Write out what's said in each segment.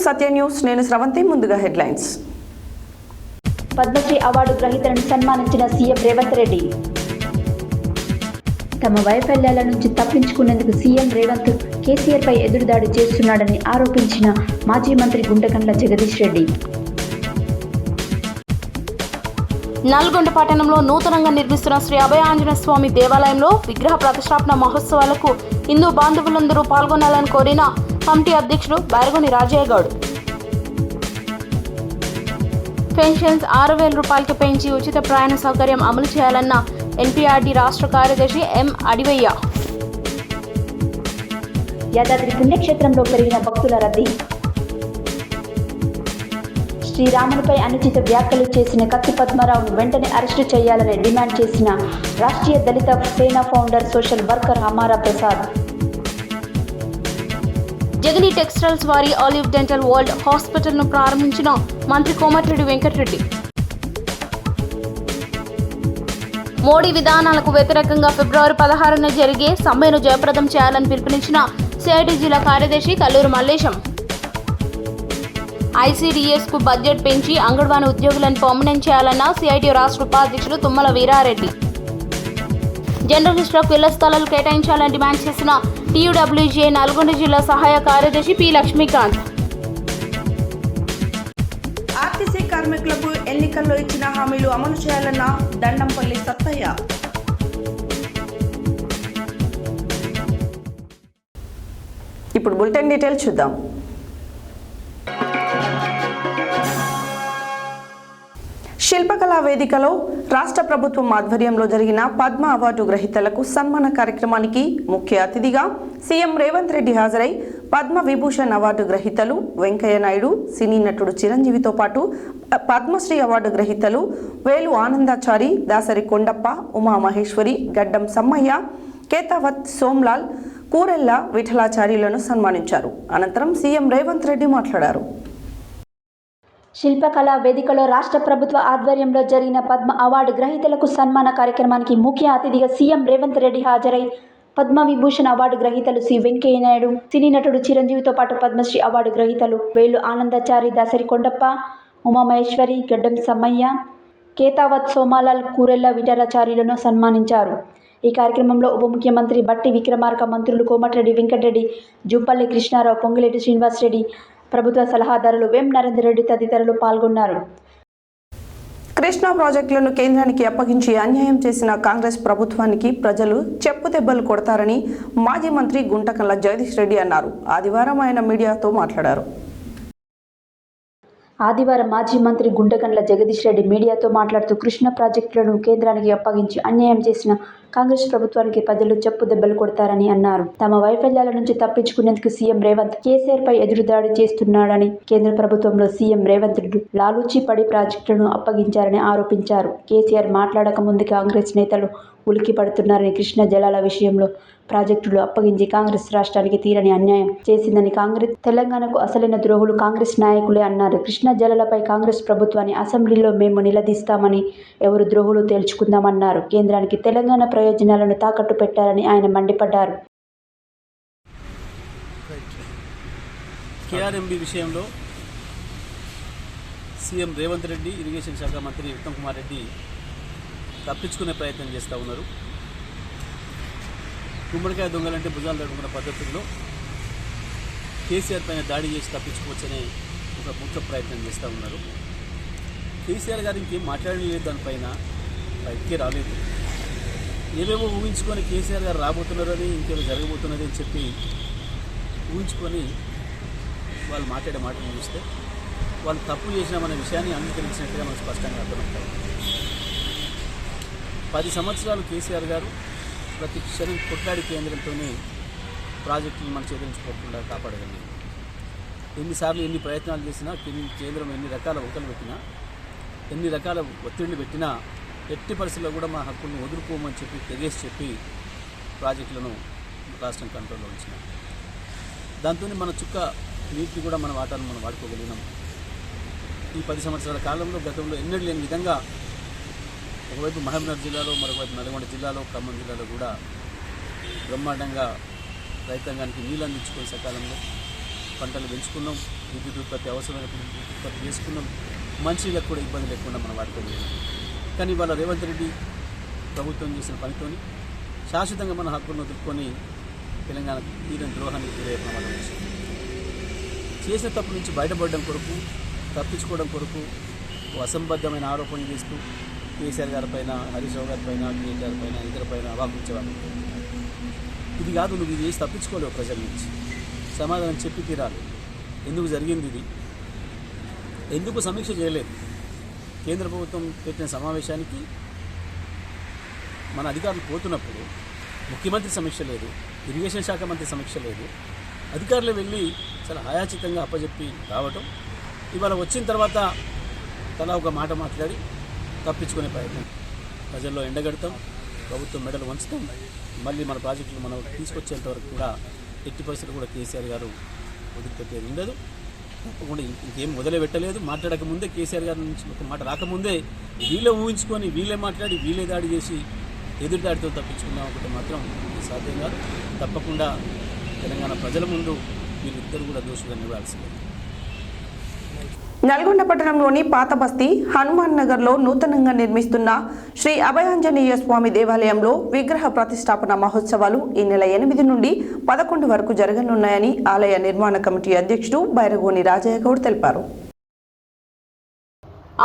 సత్య news, నేను స్రవంతి. ముందుగా headlines. Padmashri award గ్రహీతలను సన్మానించిన సీఎం రేవంత్ రెడ్డి. తమ వైఫల్యాల నుంచి తప్పించుకునేందుకు సీఎం రేవంత్ కేసీఆర్పై ఎదురుదాడి చేస్తున్నాడని ఆరోపించిన మాజీ మంత్రి గుంటకండ్ల జగదీష్ రెడ్డి. నల్గొండ పట్టణంలో నూతనంగా నిర్మిస్తున్న శ్రీ అభయ ఆంజనేయ స్వామి దేవాలయంలో విగ్రహ ప్రతిష్టాపన మహోత్సవాలకు హిందూ బాంధవులందరూ పాల్గొనాలని కోరిన కమిటీ అధ్యక్షుడు బైరగొని రాజయ్య గౌడ్. పెన్షన్స్ 6,000 రూపాయలకు పెంచి ఉచిత ప్రయాణ సౌకర్యం అమలు చేయాలన్న ఎన్పీఆర్డీ రాష్ట్ర కార్యదర్శి ఎం అడివయ్య. యాదాద్రి పుణ్యక్షేత్రంలో పెరిగిన భక్తుల రద్దీ. శ్రీరామునిపై అనుచిత వ్యాఖ్యలు చేసిన కత్తి పద్మారావును వెంటనే అరెస్టు చేయాలని డిమాండ్ చేసిన Rashtriya Dalit Sena founder social worker Hamara Prasad. Jagani textiles వారి ఆలివ్ డెంటల్ వరల్డ్ హాస్పిటల్ను ప్రారంభించిన మంత్రి కోమటిరెడ్డి వెంకటరెడ్డి. మోడీ విధానాలకు వ్యతిరేకంగా ఫిబ్రవరి 16న జరిగే సమ్మెను జయప్రదం చేయాలని పిలుపునిచ్చిన సిఐటి జిల్లా కార్యదర్శి కల్లూరు మల్లేశం. ఐసీడీఎస్కు బడ్జెట్ పెంచి అంగన్వాడీ ఉద్యోగులను పర్మనెంట్ చేయాలన్న సిఐటి రాష్ట్ర ఉపాధ్యక్షుడు తుమ్మల వీరారెడ్డి. జర్నలిస్టులకు ఇళ్ల స్థలాలు కేటాయించాలని డిమాండ్ చేసిన టీయూడబ్ల్యూజే నల్గొండ జిల్లా సహాయ కార్యదర్శి పి లక్ష్మీకాంత్. ఆర్టీసీ కార్మికులకు ఎన్నికల్లో ఇచ్చిన హామీలు అమలు చేయాలన్న దండంపల్లి సత్తయ్య. ఇప్పుడు బులెటిన్ డీటెయిల్స్ చూద్దాం. శిల్పకళా వేదికలో రాష్ట్ర ప్రభుత్వం ఆధ్వర్యంలో జరిగిన పద్మ అవార్డు గ్రహీతలకు సన్మాన కార్యక్రమానికి ముఖ్య అతిథిగా సీఎం రేవంత్ రెడ్డి హాజరై పద్మ విభూషణ్ అవార్డు గ్రహీతలు వెంకయ్య నాయుడు, సినీ నటుడు చిరంజీవితో పాటు పద్మశ్రీ అవార్డు గ్రహీతలు వేలు ఆనందాచారి, దాసరి కొండప్ప, ఉమామహేశ్వరి, గడ్డం సమ్మయ్య, కేతావత్ సోమ్లాల్, కూరెల్ల విఠలాచార్యులను సన్మానించారు. అనంతరం సీఎం రేవంత్ రెడ్డి మాట్లాడారు. శిల్పకళా వేదికలో రాష్ట్ర ప్రభుత్వ ఆధ్వర్యంలో జరిగిన పద్మ అవార్డు గ్రహీతలకు సన్మాన కార్యక్రమానికి ముఖ్య అతిథిగా సీఎం రేవంత్ రెడ్డి హాజరై పద్మ విభూషణ్ అవార్డు గ్రహీతలు సి వెంకయ్య నాయుడు, సినీ నటుడు చిరంజీవితో పాటు పద్మశ్రీ అవార్డు గ్రహీతలు వేలు ఆనందాచారి, దాసరి కొండప్ప, ఉమామహేశ్వరి, గడ్డం సమ్మయ్య, కేతావత్ సోమాలాల్, కూరెల్ల విఠలాచార్యులను సన్మానించారు. ఈ కార్యక్రమంలో ఉప ముఖ్యమంత్రి బట్టి విక్రమార్క, మంత్రులు కోమటిరెడ్డి వెంకటరెడ్డి, జూపల్లి కృష్ణారావు, పొంగులేటి శ్రీనివాసరెడ్డి, ప్రభుత్వ సలహాదారులు వేం నరేందర్ రెడ్డి తదితరులు పాల్గొన్నారు. కృష్ణా ప్రాజెక్టులను కేంద్రానికి అప్పగించి అన్యాయం చేసిన కాంగ్రెస్ ప్రభుత్వానికి ప్రజలు చెప్పుదెబ్బలు కొడతారని మాజీ మంత్రి గుంటకండ్ల జగదీష్ రెడ్డి అన్నారు. ఆదివారం ఆయన మీడియాతో మాట్లాడారు. ఆదివారం మాజీ మంత్రి గుంటకండ్ల జగదీష్ రెడ్డి మీడియాతో మాట్లాడుతూ కృష్ణా ప్రాజెక్టులను కేంద్రానికి అప్పగించి అన్యాయం చేసిన కాంగ్రెస్ ప్రభుత్వానికి ప్రజలు చెప్పు దెబ్బలు కొడతారని అన్నారు. తమ వైఫల్యాల నుంచి తప్పించుకునేందుకు సీఎం రేవంత్ కేసీఆర్పై ఎదురుదాడి చేస్తున్నాడని, కేంద్ర ప్రభుత్వంలో సీఎం రేవంత్ లాలూచి పడి ప్రాజెక్టులను అప్పగించారని ఆరోపించారు. కేసీఆర్ మాట్లాడక ముందు కాంగ్రెస్ నేతలు ఉలికి పడుతున్నారని, కృష్ణా జలాల విషయంలో ప్రాజెక్టులు అప్పగించి కాంగ్రెస్ రాష్ట్రానికి తీరని అన్యాయం చేసిందని, తెలంగాణకు అసలైన ద్రోహులు కాంగ్రెస్ నాయకులే అన్నారు. కృష్ణా జలాలపై కాంగ్రెస్ ప్రభుత్వాన్ని అసెంబ్లీలో మేము నిలదీస్తామని, ఎవరు ద్రోహులు తేల్చుకుందామన్నారు. కేంద్రానికి తెలంగాణ ప్రయోజనాలను తాకట్టు పెట్టారని ఆయన మండిపడ్డారు. కేఆర్ఎంబీ విషయంలో సీఎం రేవంత్ రెడ్డి, ఇరిగేషన్ శాఖ మంత్రి ఉత్తమ్ కుమార్ రెడ్డి తప్పించుకునే ప్రయత్నం చేస్తూ ఉన్నారు. గుమ్మడికాయ దొంగలంటే భుజాలు తడుముకున్న పద్ధతుల్లో కేసీఆర్ పైన దాడి చేసి తప్పించుకోవచ్చనే ఒక ముఖ్య ప్రయత్నం చేస్తూ ఉన్నారు. కేసీఆర్ గారు ఇంకేం మాట్లాడలేదు, దానిపైన బయటికే రాలేదు. ఏవేవో ఊహించుకొని కేసీఆర్ గారు రాబోతున్నారని, ఇంకేమో జరగబోతున్నది అని చెప్పి ఊహించుకొని వాళ్ళు మాట్లాడే మాటలు చూస్తే వాళ్ళు తప్పు చేసినామనే విషయాన్ని అంగీకరించినట్టుగా మనకు స్పష్టంగా అర్థమవుతారు. 10 సంవత్సరాలు కేసీఆర్ గారు ప్రతి క్షణం కొట్లాడి కేంద్రంతోనే ప్రాజెక్టులు మన చేదరించుకోకుండా కాపాడగలిగింది. ఎన్నిసార్లు ఎన్ని ప్రయత్నాలు చేసినా, కేంద్రం ఎన్ని రకాల ఒకలు పెట్టినా, ఎన్ని రకాల ఒత్తిళ్లు పెట్టినా ఎట్టి పరిస్థితుల్లో కూడా మన హక్కులను వదులుకోమని చెప్పి తెగేసి చెప్పి ప్రాజెక్టులను రాష్ట్రం కంట్రోల్లో ఉంచినాం. దాంతో మన చుక్క నీటిని కూడా మన వాటాను మనం వాడుకోగలిగినాం. ఈ 10 సంవత్సరాల కాలంలో గతంలో ఎన్నడూ లేని విధంగా ఒకవైపు మహబూబ్నగర్ జిల్లాలో, మరొకవైపు నల్గొండ జిల్లాలో, ఖమ్మం జిల్లాలో కూడా బ్రహ్మాండంగా రైతాంగానికి నీళ్ళు అందించుకొని సకాలంలో పంటలు పెంచుకున్నాం. విద్యుత్ ఉత్పత్తి అవసరమైనప్పుడు విద్యుత్ ఉత్పత్తి చేసుకున్నాం. మంచినీళ్ళకు కూడా ఇబ్బంది లేకుండా మనం వాడుకోలేదు. కానీ ఇవాళ రేవంత్ రెడ్డి ప్రభుత్వం చేసిన పనితోని శాశ్వతంగా మన హక్కులను వదులుకొని తెలంగాణకు తీరని ద్రోహానికి గురయ్యే ప్రమాదం వచ్చింది. చేసిన తప్పు నుంచి బయటపడడం కొరకు, తప్పించుకోవడం కొరకు అసంబద్ధమైన ఆరోపణలు చేస్తూ కేసీఆర్ గారి పైన, హరీష్ రావు గారి పైన, కేటీఆర్ పైన, ఇతర పైన అవాకుంచేవాళ్ళు. ఇది కాదు, నువ్వు ఇది చేసి తప్పించుకోలేవు ప్రజల నుంచి. సమాధానం చెప్పి తీరాలి. ఎందుకు జరిగింది ఇది, ఎందుకు సమీక్ష చేయలేదు? కేంద్ర ప్రభుత్వం పెట్టిన సమావేశానికి మన అధికారులు పోతున్నప్పుడు ముఖ్యమంత్రి సమీక్ష లేదు, ఇరిగేషన్ శాఖ మంత్రి సమీక్ష లేదు. అధికారులు వెళ్ళి చాలా ఆయాచితంగా అప్పచెప్పి రావటం, ఇవాళ వచ్చిన తర్వాత తలా ఒక మాట మాట్లాడి తప్పించుకునే ప్రయత్నం. ప్రజల్లో ఎండగడతాం, ప్రభుత్వం మెడలు వంచుతాం. మళ్ళీ మన ప్రాజెక్టులు మనం తీసుకొచ్చేంత వరకు కూడా ఎట్టి పరిస్థితులు కూడా కేసీఆర్ గారు వదిలిపెట్టేది ఉండదు. తప్పకుండా ఇంకేం మొదలుపెట్టలేదు. మాట్లాడకముందే కేసీఆర్ గారి నుంచి ఒక మాట రాకముందే వీళ్ళే ఊహించుకొని, వీళ్ళే మాట్లాడి, వీళ్ళే దాడి చేసి ఎదురుదాడితో తప్పించుకుందాం ఒకటి మాత్రం సాధ్యం కాదు. తప్పకుండా తెలంగాణ ప్రజల ముందు వీళ్ళిద్దరు కూడా దోషులుగా నిలవాల్సిందే. నల్గొండ పట్టణంలోని పాత బస్తీ హనుమాన్ నగర్లో నూతనంగా నిర్మిస్తున్న శ్రీ అభయాంజనేయ స్వామి దేవాలయంలో విగ్రహ ప్రతిష్టాపన మహోత్సవాలు ఈ నెల 8 నుండి 11 వరకు జరగనున్నాయని ఆలయ నిర్మాణ కమిటీ అధ్యక్షుడు బైరగోని రాజయ్య గౌడ్ తెలిపారు.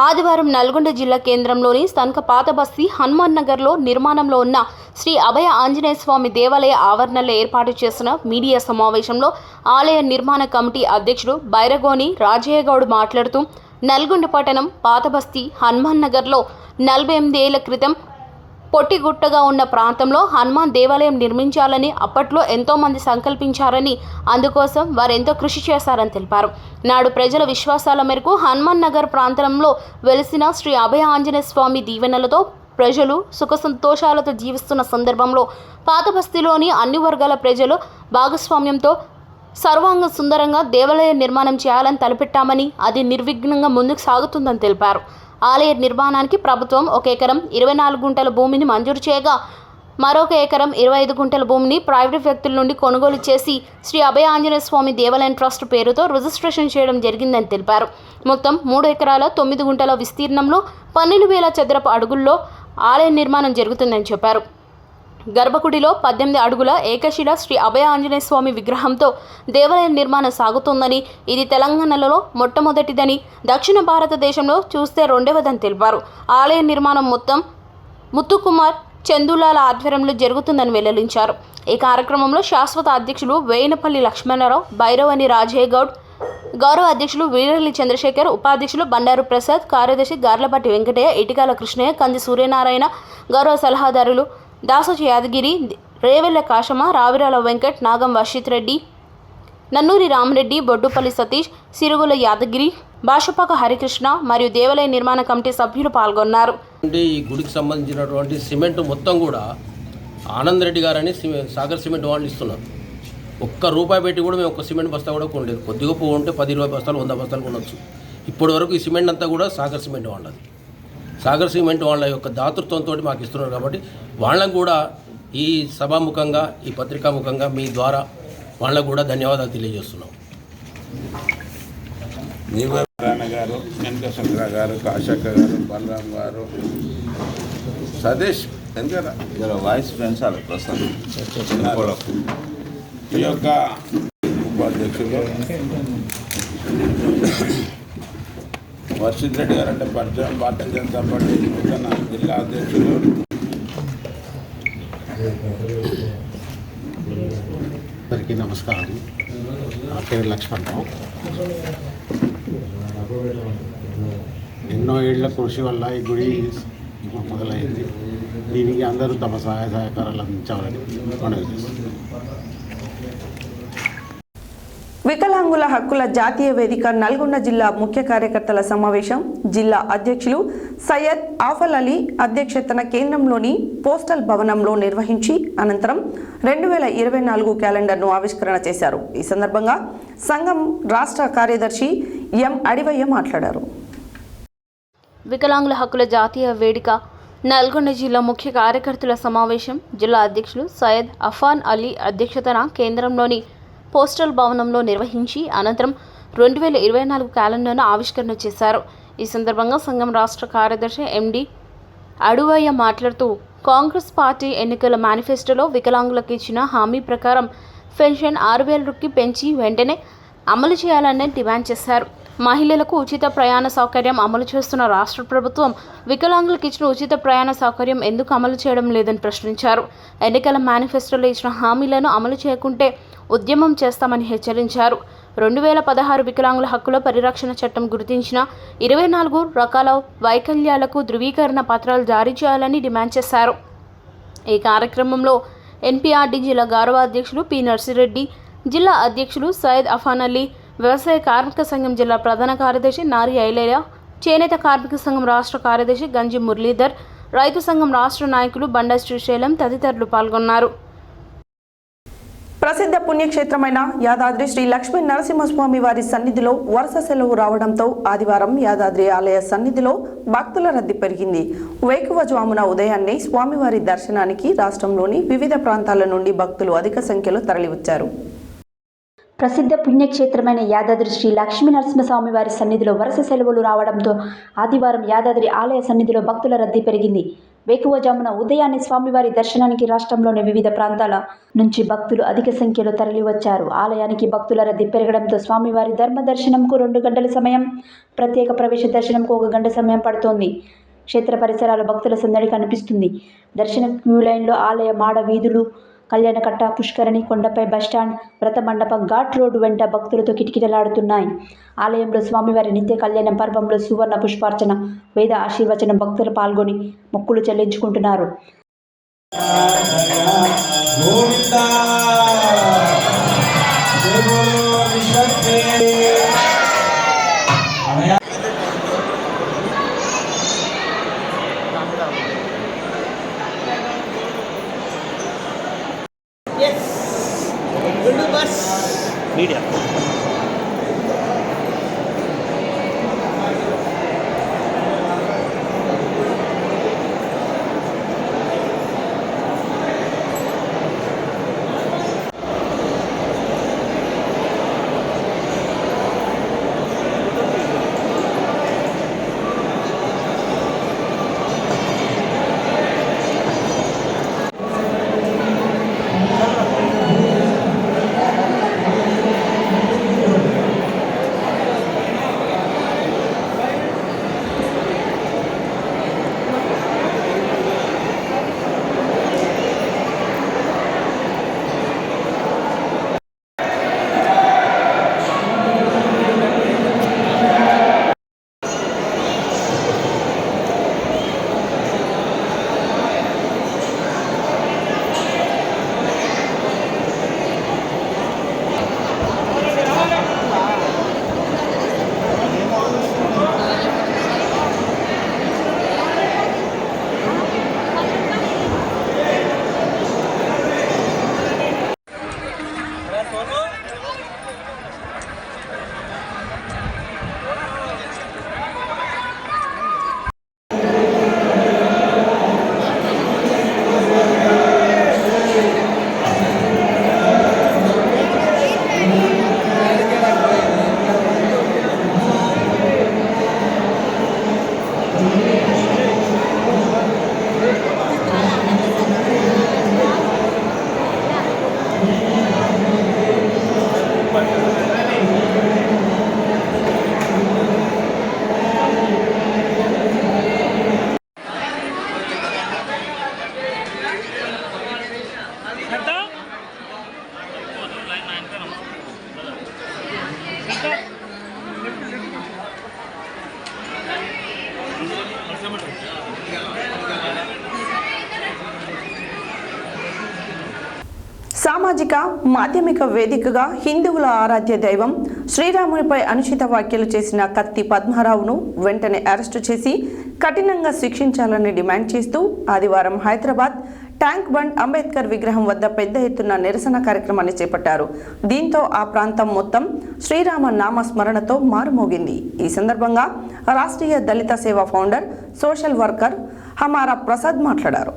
ఆదివారం నల్గొండ జిల్లా కేంద్రంలోని స్థానిక పాత బస్తీ హనుమాన్ నగర్లో నిర్మాణంలో ఉన్న శ్రీ అభయ ఆంజనేయ స్వామి దేవాలయ ఆవరణలో ఏర్పాటు చేసిన మీడియా సమావేశంలో ఆలయ నిర్మాణ కమిటీ అధ్యక్షుడు బైరగోని రాజయ్య గౌడ్ మాట్లాడుతూ నల్గొండ పట్టణం పాత బస్తీ హనుమాన్ నగర్లో 48 ఏళ్ల క్రితం పొట్టిగుట్టగా ఉన్న ప్రాంతంలో హనుమాన్ దేవాలయం నిర్మించాలని అప్పట్లో ఎంతోమంది సంకల్పించారని, అందుకోసం వారెంతో కృషి చేశారని తెలిపారు. నాడు ప్రజల విశ్వాసాల మేరకు హనుమాన్ నగర్ ప్రాంతంలో వెలిసిన శ్రీ అభయ ఆంజనేయ స్వామి దీవెనలతో ప్రజలు సుఖ సంతోషాలతో జీవిస్తున్న సందర్భంలో పాత బస్తీలోని అన్ని వర్గాల ప్రజలు భాగస్వామ్యంతో సర్వాంగ సుందరంగా దేవాలయ నిర్మాణం చేయాలని తలపెట్టామని, అది నిర్విఘ్నంగా ముందుకు సాగుతుందని తెలిపారు. ఆలయ నిర్మాణానికి ప్రభుత్వం 1 ఎకరం 24 గుంటల భూమిని మంజూరు చేయగా, మరొక ఎకరం 25 గుంటల భూమిని ప్రైవేటు వ్యక్తుల నుండి కొనుగోలు చేసి శ్రీ అభయ ఆంజనేయ స్వామి దేవాలయం ట్రస్ట్ పేరుతో రిజిస్ట్రేషన్ చేయడం జరిగిందని తెలిపారు. మొత్తం 3 ఎకరాల 9 గుంటల విస్తీర్ణంలో 12,000 చదరపు అడుగుల్లో ఆలయ నిర్మాణం జరుగుతుందని చెప్పారు. గర్భగుడిలో 18 అడుగుల ఏకశిల శ్రీ అభయ ఆంజనేయ స్వామి విగ్రహంతో దేవాలయ నిర్మాణం సాగుతోందని, ఇది తెలంగాణలో మొట్టమొదటిదని, దక్షిణ భారతదేశంలో చూస్తే 2వదని తెలిపారు. ఆలయ నిర్మాణం మొత్తం ముత్తుకుమార్ చందులాల ఆధ్వర్యంలో జరుగుతుందని వెల్లడించారు. ఈ కార్యక్రమంలో శాశ్వత అధ్యక్షులు వేయినపల్లి లక్ష్మణరావు, బైరవని రాజయ్య గౌడ్, గౌరవ అధ్యక్షులు వీరల్లి చంద్రశేఖర్, ఉపాధ్యక్షులు బండారు ప్రసాద్, కార్యదర్శి గార్లపాటి వెంకటయ్య, ఇటికాల కృష్ణయ్య, కంది సూర్యనారాయణ, గౌరవ సలహాదారులు దాసోజి యాదగిరి, రేవెల్ల కాశమ్మ, రావిరాల వెంకట్, నాగం వర్షిత్ రెడ్డి, నన్నూరి రామరెడ్డి, బొడ్డుపల్లి సతీష్, సిరుగుల యాదగిరి, భాషపాక హరికృష్ణ మరియు దేవాలయ నిర్మాణ కమిటీ సభ్యులు పాల్గొన్నారు. ఈ గుడికి సంబంధించినటువంటి సిమెంట్ మొత్తం కూడా ఆనంద్ రెడ్డి గారని సాగర్ సిమెంట్ వాళ్ళు ఇస్తున్నారు. ₹1 పెట్టి కూడా మేము 1 సిమెంట్ బస్తా కూడా కొనలేదు. కొద్దిగా ఉంటే 10-20 బస్తాలు 100 బస్తాలు కొనవచ్చు. ఇప్పటి వరకు ఈ సిమెంట్ అంతా కూడా సాగర్ సిమెంట్ వాళ్ళది. సాగర్ సిమెంట్ వాళ్ళ యొక్క దాతృత్వంతో మాకు ఇస్తున్నారు. కాబట్టి వాళ్ళకు కూడా ఈ సభాముఖంగా, ఈ పత్రికాముఖంగా మీ ద్వారా వాళ్ళకు కూడా ధన్యవాదాలు తెలియజేస్తున్నాం. నారాయణ గారు, వెంకటేశ్వర గారు, కాశక్క గారు, బలరాం గారు, సతీష్ వెనక వాయిస్ పెంచాలి ప్రస్తుతం. ఈ యొక్క ఉపాధ్యక్షులు వర్షిత్ రెడ్డి గారు అంటే పరిచయం, భారతీయ జనతా పార్టీ నూతన జిల్లా అధ్యక్షులు. అందరికీ నమస్కారం. నా పేరు లక్ష్మణరావు. ఎన్నో ఏళ్ల కృషి వల్ల ఈ గుడి ఇప్పుడు మొదలైంది. దీనికి అందరూ తమ సహాయ సహకారాలు అందించాలని మనవి చేస్తున్నాం. వికలాంగుల హక్కుల జాతీయ వేదిక నల్గొండ జిల్లా ముఖ్య కార్యకర్తల సమావేశం జిల్లా అధ్యక్షులు సయ్యద్ ఆఫల్ అలీ అధ్యక్షతన కేంద్రంలోని పోస్టల్ భవనంలో నిర్వహించి అనంతరం 2024 క్యాలెండర్ను ఆవిష్కరణ చేశారు. ఈ సందర్భంగా సంఘం రాష్ట్ర కార్యదర్శి ఎం అడివయ్య మాట్లాడారు. వికలాంగుల హక్కుల జాతీయ వేదిక నల్గొండ జిల్లా ముఖ్య కార్యకర్తల సమావేశం జిల్లా అధ్యక్షులు సయ్యద్ అఫాన్ అలీ అధ్యక్షతన కేంద్రంలోని పోస్టల్ భవనంలో నిర్వహించి అనంతరం 2024 క్యాలెండర్ను ఆవిష్కరణ చేశారు. ఈ సందర్భంగా సంఘం రాష్ట్ర కార్యదర్శి ఎండి అడువయ్య మాట్లాడుతూ కాంగ్రెస్ పార్టీ ఎన్నికల మేనిఫెస్టోలో వికలాంగులకు ఇచ్చిన హామీ ప్రకారం పెన్షన్ 6,000 పెంచి వెంటనే అమలు చేయాలని డిమాండ్ చేశారు. మహిళలకు ఉచిత ప్రయాణ సౌకర్యం అమలు చేస్తున్న రాష్ట్ర ప్రభుత్వం వికలాంగులకు ఇచ్చిన ఉచిత ప్రయాణ సౌకర్యం ఎందుకు అమలు చేయడం లేదని ప్రశ్నించారు. ఎన్నికల మేనిఫెస్టోలో ఇచ్చిన హామీలను అమలు చేయకుంటే ఉద్యమం చేస్తామని హెచ్చరించారు. 2016 వికలాంగుల హక్కుల పరిరక్షణ చట్టం గుర్తించిన 24 రకాల వైకల్యాలకు ధృవీకరణ పత్రాలు జారీ చేయాలని డిమాండ్ చేశారు. ఈ కార్యక్రమంలో ఎన్పీఆర్డీ జిల్లా గౌరవ అధ్యక్షులు పి నర్సిరెడ్డి, జిల్లా అధ్యక్షులు సయ్యద్ అఫాన్ అలీ, వ్యవసాయ కార్మిక సంఘం జిల్లా ప్రధాన కార్యదర్శి నారి ఐలేయ, చేనేత కార్మిక సంఘం రాష్ట్ర కార్యదర్శి గంజి మురళీధర్, రైతు సంఘం రాష్ట్ర నాయకులు బండ శ్రీశైలం తదితరులు పాల్గొన్నారు. ప్రసిద్ధ పుణ్యక్షేత్రమైన యాదాద్రి శ్రీ లక్ష్మీ నరసింహస్వామి వారి సన్నిధిలో వరుస సెలవు రావడంతో ఆదివారం యాదాద్రి ఆలయ సన్నిధిలో భక్తుల రద్దీ పెరిగింది. వేకువజామున ఉదయాన్నే స్వామివారి దర్శనానికి రాష్ట్రంలోని వివిధ ప్రాంతాల నుండి భక్తులు అధిక సంఖ్యలో తరలివచ్చారు. ప్రసిద్ధ పుణ్యక్షేత్రమైన యాదాద్రి శ్రీ లక్ష్మీ నరసింహస్వామి వారి సన్నిధిలో వరుస సెలవులు రావడంతో ఆదివారం యాదాద్రి ఆలయ సన్నిధిలో భక్తుల రద్దీ పెరిగింది. వేకువజామున ఉదయాన్నే స్వామివారి దర్శనానికి రాష్ట్రంలోని వివిధ ప్రాంతాల నుంచి భక్తులు అధిక సంఖ్యలో తరలివచ్చారు. ఆలయానికి భక్తుల రద్దీ పెరగడంతో స్వామివారి ధర్మ దర్శనంకు 2 గంటల సమయం, ప్రత్యేక ప్రవేశ దర్శనంకు 1 గంట సమయం పడుతోంది. క్షేత్ర పరిసరాల భక్తుల సందడి కనిపిస్తుంది. దర్శన క్యూ లైన్లో ఆలయ మాడ వీధులు, కళ్యాణకట్ట, పుష్కరణి, కొండపై బస్టాండ్, వ్రత మండపం, ఘాట్ రోడ్డు వెంట భక్తులతో కిటకిటలాడుతున్నాయి. ఆలయంలో స్వామివారి నిత్య కళ్యాణం పర్వంలో సువర్ణ పుష్పార్చన, వేద ఆశీర్వచనం భక్తులు పాల్గొని మొక్కులు చెల్లించుకుంటున్నారు. మీడియా సామాజిక మాధ్యమిక వేదికగా హిందువుల ఆరాధ్య దైవం శ్రీరామునిపై అనుచిత వ్యాఖ్యలు చేసిన కత్తి పద్మారావును వెంటనే అరెస్టు చేసి కఠినంగా శిక్షించాలని డిమాండ్ చేస్తూ ఆదివారం హైదరాబాద్ ట్యాంక్ బండ్ అంబేద్కర్ విగ్రహం వద్ద పెద్ద ఎత్తున నిరసన కార్యక్రమాన్ని చేపట్టారు. దీంతో ఆ ప్రాంతం మొత్తం శ్రీరామ నామ స్మరణతో మారుమోగింది. ఈ సందర్భంగా రాష్ట్రీయ దళిత సేవా founder, social worker Hamara Prasad మాట్లాడారు.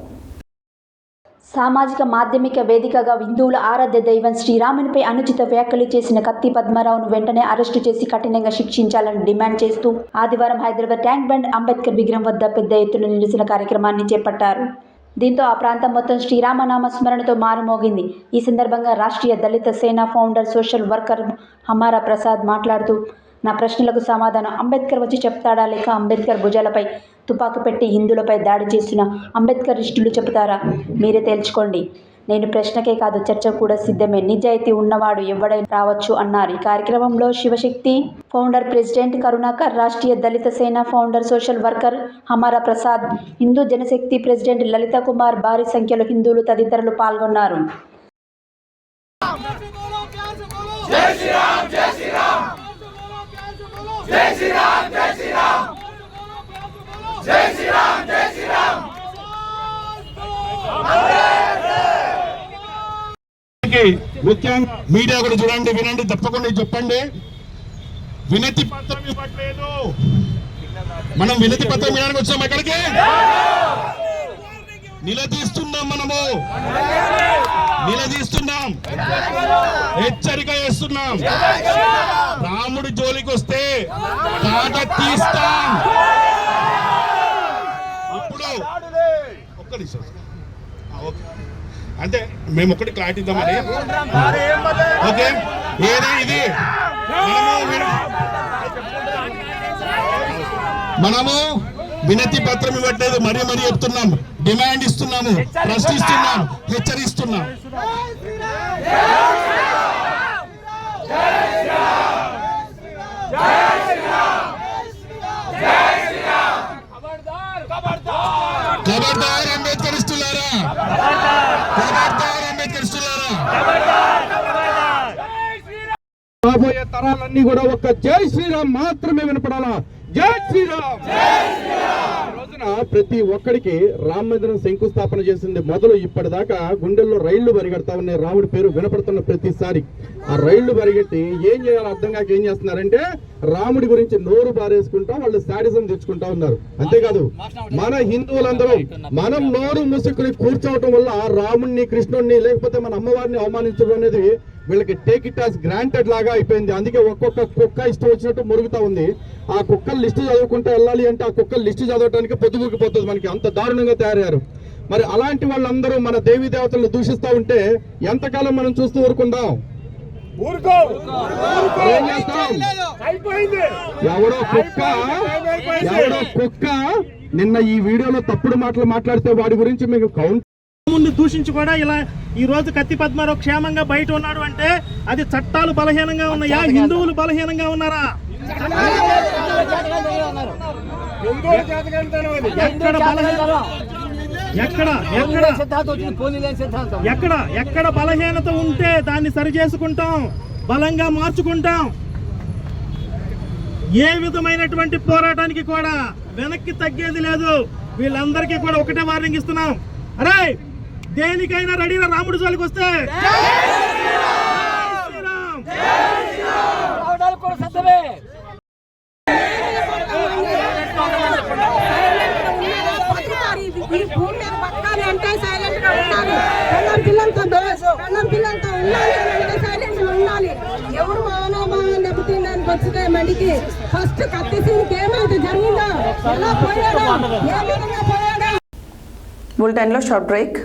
సామాజిక మాధ్యమిక వేదికగా హిందువుల ఆరాధ్య దైవం శ్రీరామునిపై అనుచిత వ్యాఖ్యలు చేసిన కత్తి పద్మారావును వెంటనే అరెస్టు చేసి కఠినంగా శిక్షించాలని డిమాండ్ చేస్తూ ఆదివారం హైదరాబాద్ ట్యాంక్ బండ్ అంబేద్కర్ విగ్రహం వద్ద పెద్ద ఎత్తున నిరసన కార్యక్రమాన్ని చేపట్టారు. దీంతో ఆ ప్రాంతం మొత్తం శ్రీరామనామ స్మరణతో మారుమోగింది. ఈ సందర్భంగా Rashtriya Dalit Sena founder social worker Hamara Prasad మాట్లాడుతూ, నా ప్రశ్నలకు సమాధానం అంబేద్కర్ వచ్చి చెప్తాడా, లేక అంబేద్కర్ భుజాలపై తుపాకు పెట్టి హిందువులపై దాడి చేసిన అంబేద్కరిస్టులు చెబుతారా? మీరే తేల్చుకోండి. నేను ప్రశ్నకే కాదు చర్చకు కూడా సిద్ధమే. నిజాయితీ ఉన్నవాడు ఎవడైనా రావచ్చు అన్నారు. ఈ కార్యక్రమంలో Shivashakti founder president Karunakar, Rashtriya Dalit Sena founder social worker Hamara Prasad, Hindu Janashakti president Lalitha Kumar, భారీ సంఖ్యలో హిందువులు తదితరులు పాల్గొన్నారు. ముఖ్యంగా మీడియా కూడా చూడండి, వినండి, తప్పకుండా చెప్పండి. వినతి పత్రం ఇవ్వట్లేదు. మనం వినతి పత్రం ఇవ్వడానికి వచ్చాం. ఎక్కడికి నిలదీస్తున్నాం, మనము నిలదీస్తున్నాం, హెచ్చరిక చేస్తున్నాం. రాముడి జోలికి వస్తే తాట తీస్తాం. ఇప్పుడు ఒక్క నిమిషం, ఓకే, అంటే మేము ఒకటి క్లారిటీ ఇద్దామని. ఓకే, ఏది ఇది మనము వినతి పత్రం ఇవ్వట్లేదు, మరీ మరీ చెప్తున్నాం, డిమాండ్ ఇస్తున్నాము, ప్రశ్నిస్తున్నాం, హెచ్చరిస్తున్నాం. ఖబర్దార్ అంబేద్కరిస్టులారా, ఖబర్దార్ అంబేద్కరిస్టులారా. రాబోయే తరాలన్నీ కూడా ఒక్క జై శ్రీరామ్ మాత్రమే వినపడాలా. జై శ్రీరామ్. ఈ రోజున ప్రతి ఒక్కడికి రామ మందిరం శంకుస్థాపన చేసింది మొదలు ఇప్పటిదాకా గుండెల్లో రైళ్లు పరిగెడతా ఉన్నాయి. రాముడి పేరు వినపడుతున్న ప్రతిసారి ఆ రైళ్లు పరిగెట్టి ఏం చేయాలో అర్థం కాక ఏం చేస్తున్నారంటే రాముడి గురించి నోరు బారేసుకుంటా వాళ్ళు శాడిజం తెచ్చుకుంటా ఉన్నారు. అంతేకాదు మన హిందువులందరూ మనం నోరు మూసుకుని కూర్చోవటం వల్ల రాముడిని, కృష్ణుడిని, లేకపోతే మన అమ్మవారిని అవమానించడం అనేది వీళ్ళకి టేక్ ఇట్ యాజ్ గ్రాంటెడ్ లాగా అయిపోయింది. అందుకే ఒక్కొక్క కుక్క ఇష్టం వచ్చినట్టు మురుగుతా ఉంది. ఆ కుక్కల లిస్టు చదువుకుంటూ వెళ్ళాలి అంటే ఆ కుక్కల లిస్టు చదవడానికి పొద్దుగుకిపోతుంది. మనకి అంత దారుణంగా తయారయ్యారు. మరి అలాంటి వాళ్ళందరూ మన దేవీ దేవతలను దూషిస్తూ ఉంటే ఎంతకాలం మనం చూస్తూ ఊరుకుందాం? ఏం చేస్తాం? ఎవడో కుక్క నిన్న ఈ వీడియోలో తప్పుడు మాటలు మాట్లాడితే వాడి గురించి మీకు కౌంట్ ముందు దూషించి కూడా ఇలా ఈ రోజు కత్తి పద్మారావు క్షేమంగా బయట ఉన్నాడు అంటే అది చట్టాలు బలహీనంగా ఉన్నాయా, హిందువులు బలహీనంగా ఉన్నారా? ఎక్కడ బలహీనత ఉంటే దాన్ని సరి చేసుకుంటాం, బలంగా మార్చుకుంటాం. ఏ విధమైనటువంటి పోరాటానికి కూడా వెనక్కి తగ్గేది లేదు. వీళ్ళందరికీ కూడా ఒకటే వార్నింగ్ ఇస్తున్నాం. అరే, దేనికైనా రెడీనా రాముడి జోలికి వస్తే ఎవరు మానవ దెబ్బతిందని వచ్చితే మడికి ఫస్ట్ కత్తిసీనికి ఏమైతే జరిగిందో, ఎలా పోయాడో, ఏ విధంగా పోయాడో. బులెటిన్లో short break.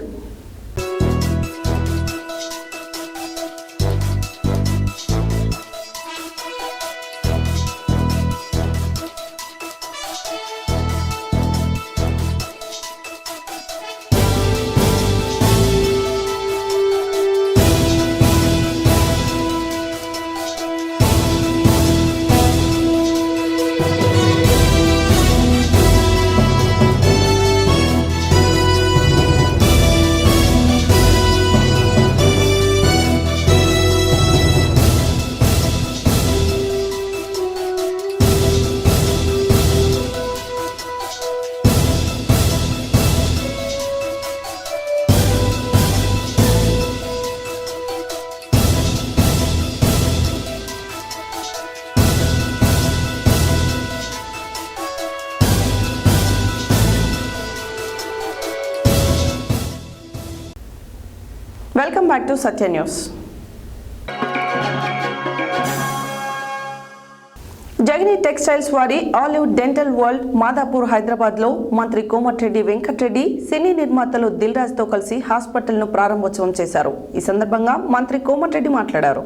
Welcome back to Satya news. Jagani textiles వారి ఆలివ్ డెంటల్ వరల్డ్ మాదాపూర్ హైదరాబాద్లో మంత్రి కోమటిరెడ్డి వెంకటరెడ్డి సినీ నిర్మాతలు దిల్ రాజుతో కలిసి హాస్పిటల్ను ప్రారంభోత్సవం చేశారు. ఈ సందర్భంగా మంత్రి కోమటిరెడ్డి మాట్లాడారు.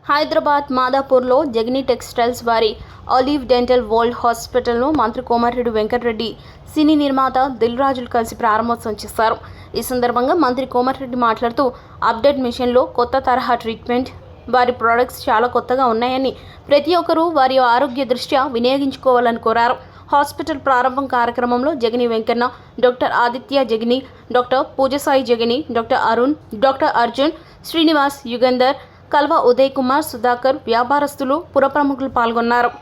హైదరాబాద్ మాదాపూర్లో జగనీ టెక్స్టైల్స్ వారి ఆలివ్ డెంటల్ వరల్డ్ హాస్పిటల్ను మంత్రి కోమటిరెడ్డి వెంకటరెడ్డి సినీ నిర్మాత దిల్ రాజులు కలిసి ప్రారంభోత్సవం చేశారు. ఈ సందర్భంగా మంత్రి కోమటిరెడ్డి మాట్లాడుతూ అప్డేట్ మిషన్లో కొత్త తరహా ట్రీట్మెంట్, వారి ప్రొడక్ట్స్ చాలా కొత్తగా ఉన్నాయని ప్రతి ఒక్కరూ వారి ఆరోగ్య దృష్ట్యా వినియోగించుకోవాలని కోరారు. హాస్పిటల్ ప్రారంభం కార్యక్రమంలో Jagani Venkanna, doctor Aditya Jagani, doctor Pujasai Jagani, doctor Arun, doctor Arjun, Srinivas, Yugandhar, Kalva Uday Kumar, Sudhakar, వ్యాపారస్తులు, పురప్రముఖులు పాల్గొన్నారు.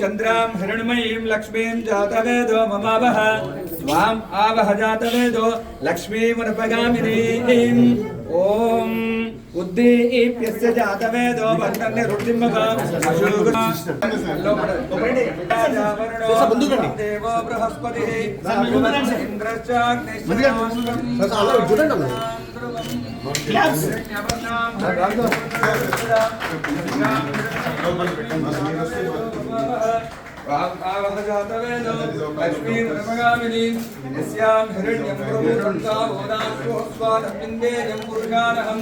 చంద్రాం హిరణ్మయీం లక్ష్మీం జాతవేదో మమావహ స్వాం ఆవహ జాతవేదో లక్ష్మీమనుపగామినీం ఓం ఉద్దీప్యస్య జాతవేదో వర్ధన్య రుద్ధిమగాం అశోగ దేవో బృహస్పతిః ఆవహజాతవేదో లక్ష్మీర్మగామినీం యస్యాం హిరణ్యం ప్రభురంతావోదాస్వాదమిందేయం పురుషానహం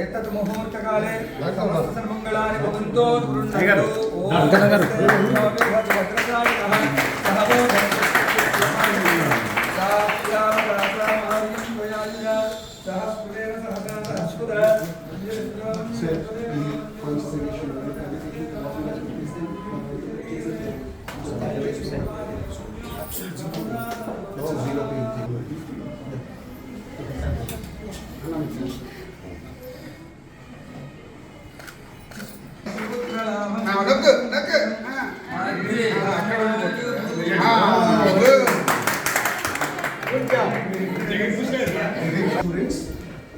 ఏతత్ ముహూర్తకాలే సర్వమంగళాని భవంతో గృహ్ణంతు ఓం భద్రకాళినః సహబోధ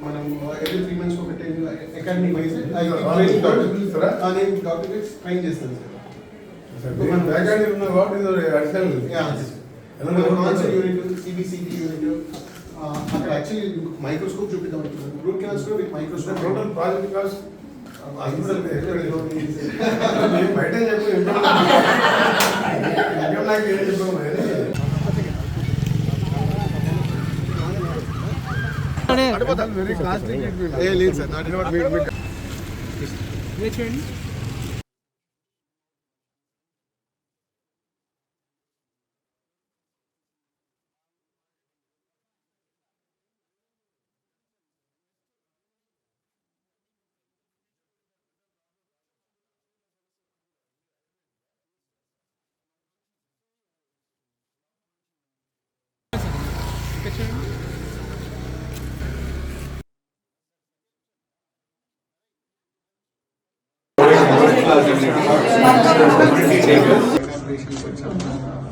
మనం every 3 months ఒక అకాడమీ వైజ్ నేను డాక్టర్స్ ట్రైన్ చేస్తాను సార్. మన బ్యాక్గ్రౌండ్ ఉన్న what is additional unit CBCT unit అక్కడ యాక్చువల్లీ మైక్రోస్కోప్ చూపిద్దాం అనుకుంటున్నాను. రూట్ కెనాల్స్ కూడా with microscope total project cost బయట చెప్పు నాకు ఏం చెప్పాము లేదు సార్ నాట్ చూడండి.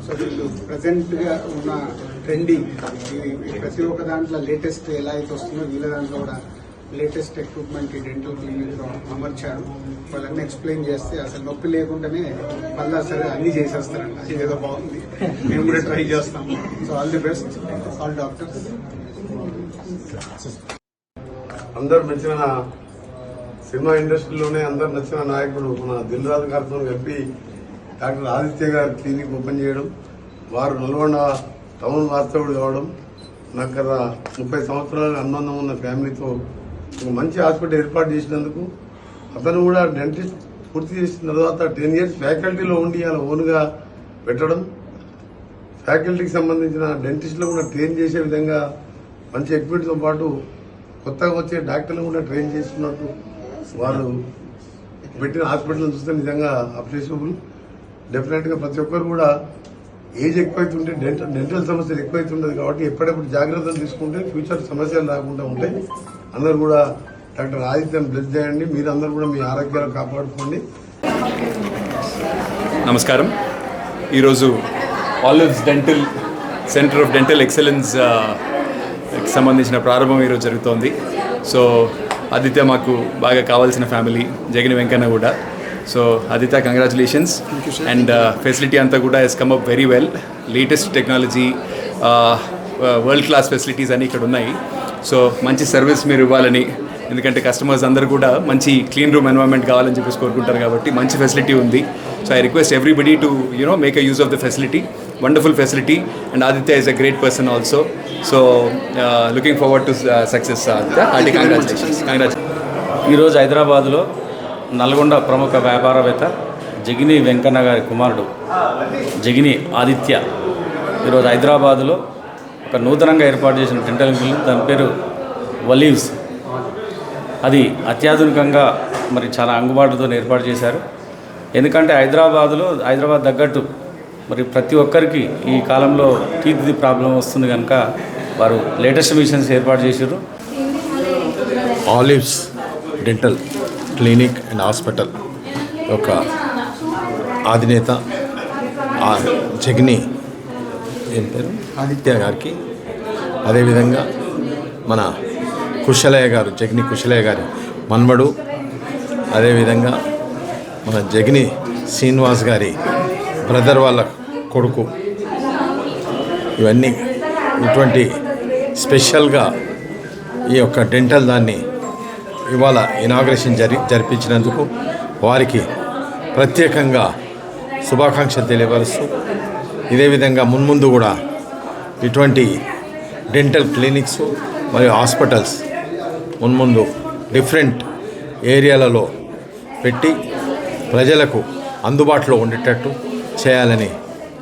సో వీళ్ళు ప్రజెంట్గా ఉన్న ట్రెండింగ్ ప్రతి ఒక్క దాంట్లో లేటెస్ట్ ఎలా అయితే వస్తుందో వీళ్ళ దాంట్లో కూడా లేటెస్ట్ ఎక్విప్మెంట్ డెంటల్ క్లినిక్లో అమర్చారు. వాళ్ళన్నీ ఎక్స్ప్లెయిన్ చేస్తే అసలు నొప్పి లేకుండానే మళ్ళీ సరే అన్ని చేసేస్తారండి. అది ఏదో బాగుంది, మేము కూడా ట్రై చేస్తాం. So all the best all doctors. అందరు మెచ్చిన సినిమా ఇండస్ట్రీలోనే అందరు నచ్చిన నాయకుడు మన దిల్ రాజు గారితో కలిపి డాక్టర్ ఆదిత్య గారు క్లినిక్ ఓపెన్ చేయడం, వారు నల్గొండ టౌన్ వాస్తవుడు కావడం, నాకు గత 30 సంవత్సరాల అనుబంధం ఉన్న ఫ్యామిలీతో ఒక మంచి హాస్పిటల్ ఏర్పాటు చేసినందుకు, అతను కూడా డెంటిస్ట్ పూర్తి చేసిన తర్వాత 10 years ఫ్యాకల్టీలో ఉండి అలా ఓన్గా పెట్టడం, ఫ్యాకల్టీకి సంబంధించిన డెంటిస్టులు కూడా ట్రైన్ చేసే విధంగా మంచి ఎక్విప్మెంట్తో పాటు కొత్తగా వచ్చే డాక్టర్లు కూడా ట్రైన్ చేస్తున్నట్టు వారు పెట్టిన హాస్పిటల్ చూస్తే నిజంగా అప్రిషియబుల్. డెఫినెట్గా ప్రతి ఒక్కరు కూడా ఏజ్ ఎక్కువైతుంటే డెంటల్ సమస్యలు ఎక్కువైతుండదు కాబట్టి ఎప్పుడెప్పుడు జాగ్రత్తలు తీసుకుంటే ఫ్యూచర్ సమస్యలు రాకుండా ఉంటాయి. అందరూ కూడా డాక్టర్ ఆదిత్యను బ్లెస్ చేయండి. మీరందరూ కూడా మీ ఆరోగ్యాలు కాపాడుకోండి. నమస్కారం. ఈరోజు olives dental centre of dental excellence సంబంధించిన ప్రారంభం ఈరోజు జరుగుతోంది. సో ఆదిత్య మాకు బాగా కావాల్సిన ఫ్యామిలీ, జగన్ వెంకన్న కూడా. So Aditya, congratulations. And facility అంతా కూడా he's come up very well. Latest technology, world class facilities అన్నీ ఇక్కడ ఉన్నాయి. సో మంచి సర్వీస్ మీరు ఇవ్వాలని, ఎందుకంటే కస్టమర్స్ అందరూ కూడా మంచి క్లీన్ రూమ్ ఎన్వైరన్మెంట్ కావాలని చెప్పేసి కోరుకుంటారు కాబట్టి మంచి ఫెసిలిటీ ఉంది. So I request everybody to make a use of the facility. Wonderful facility. And Aditya is a great person also. So looking forward to success Aditya. Hearty congratulations. ఈరోజు హైదరాబాద్లో నల్గొండ ప్రముఖ వ్యాపారవేత్త జగిని వెంకన్న గారి కుమారుడు జగిని ఆదిత్య ఈరోజు హైదరాబాదులో ఒక నూతనంగా ఏర్పాటు చేసిన డెంటల్ క్లినిక్, దాని పేరు ఒలివ్స్. అది అత్యాధునికంగా మరి చాలా అందుబాటుతో ఏర్పాటు చేశారు. ఎందుకంటే హైదరాబాద్ తగ్గట్టు మరి ప్రతి ఒక్కరికి ఈ కాలంలో టీత్ ప్రాబ్లం వస్తుంది కనుక వారు లేటెస్ట్ మిషన్స్ ఏర్పాటు చేశారు. Olives dental clinic and hospital యొక్క అధినేత జగిని ఏం పేరు ఆదిత్య గారికి, అదేవిధంగా మన కుశలయ్య గారు, జగిని కుశలయ్య గారి మన్మడు, అదేవిధంగా మన జగిని శ్రీనివాస్ గారి బ్రదర్ వాళ్ళ కొడుకు, ఇవన్నీ ఇటువంటి స్పెషల్గా ఈ యొక్క డెంటల్ దాన్ని ఇవాళ ఇనాగ్రేషన్ జరిపించినందుకు వారికి ప్రత్యేకంగా శుభాకాంక్షలు తెలియపరుస్తూ, ఇదే విధంగా మున్ముందు కూడా ఇటువంటి డెంటల్ క్లినిక్స్ మరియు హాస్పిటల్స్ మున్ముందు డిఫరెంట్ ఏరియాలలో పెట్టి ప్రజలకు అందుబాటులో ఉండేటట్టు చేయాలని